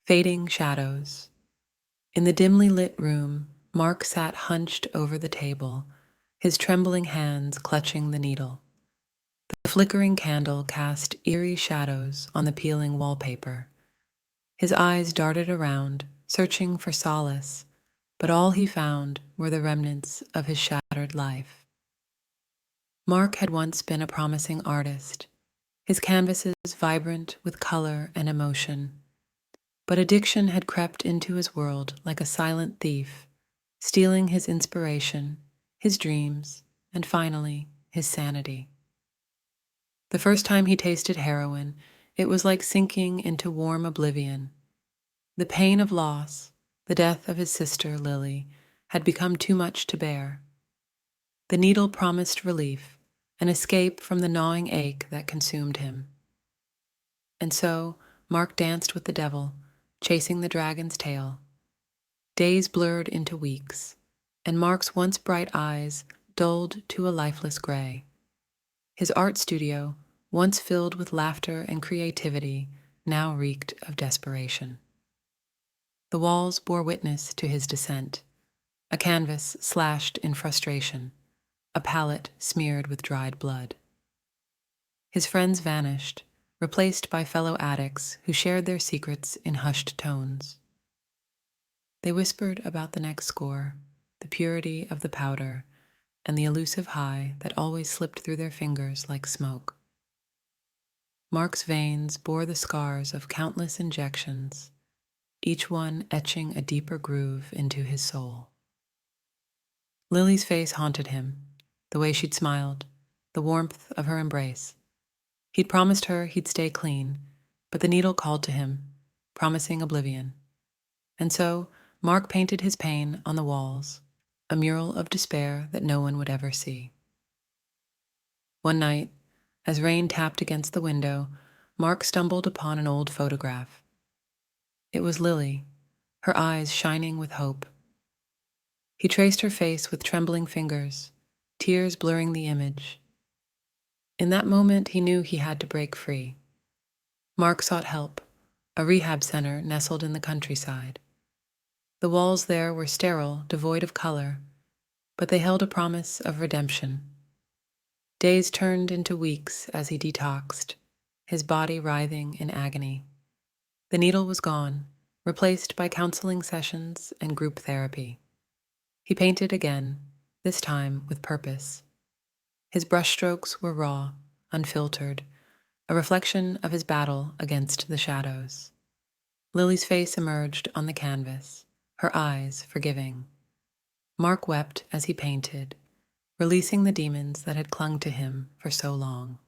Fading shadows. In the dimly lit room, Mark sat hunched over the table, his trembling hands clutching the needle. The flickering candle cast eerie shadows on the peeling wallpaper. His eyes darted around, searching for solace, but all he found were the remnants of his shattered life. Mark had once been a promising artist, his canvases vibrant with color and emotion. But addiction had crept into his world like a silent thief, stealing his inspiration, his dreams, and finally, his sanity. The first time he tasted heroin, it was like sinking into warm oblivion. The pain of loss, the death of his sister, Lily, had become too much to bear. The needle promised relief, an escape from the gnawing ache that consumed him. And so, Mark danced with the devil, chasing the dragon's tail. Days blurred into weeks, and Mark's once bright eyes dulled to a lifeless gray. His art studio, once filled with laughter and creativity, now reeked of desperation. The walls bore witness to his descent, a canvas slashed in frustration, a palette smeared with dried blood. His friends vanished, replaced by fellow addicts who shared their secrets in hushed tones. They whispered about the next score, the purity of the powder, and the elusive high that always slipped through their fingers like smoke. Mark's veins bore the scars of countless injections, each one etching a deeper groove into his soul. Lily's face haunted him, the way she'd smiled, the warmth of her embrace. He'd promised her he'd stay clean, but the needle called to him, promising oblivion. And so, Mark painted his pain on the walls, a mural of despair that no one would ever see. One night, as rain tapped against the window, Mark stumbled upon an old photograph. It was Lily, her eyes shining with hope. He traced her face with trembling fingers, tears blurring the image. In that moment, he knew he had to break free. Mark sought help, a rehab center nestled in the countryside. The walls there were sterile, devoid of color, but they held a promise of redemption. Days turned into weeks as he detoxed, his body writhing in agony. The needle was gone, replaced by counseling sessions and group therapy. He painted again, this time with purpose. His brushstrokes were raw, unfiltered, a reflection of his battle against the shadows. Lily's face emerged on the canvas, her eyes forgiving. Mark wept as he painted, releasing the demons that had clung to him for so long.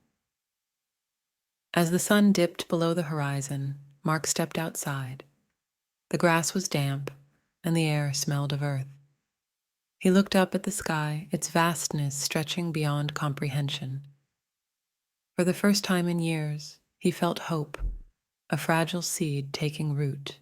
As the sun dipped below the horizon, Mark stepped outside. The grass was damp, and the air smelled of earth. He looked up at the sky, its vastness stretching beyond comprehension. For the first time in years, he felt hope, a fragile seed taking root.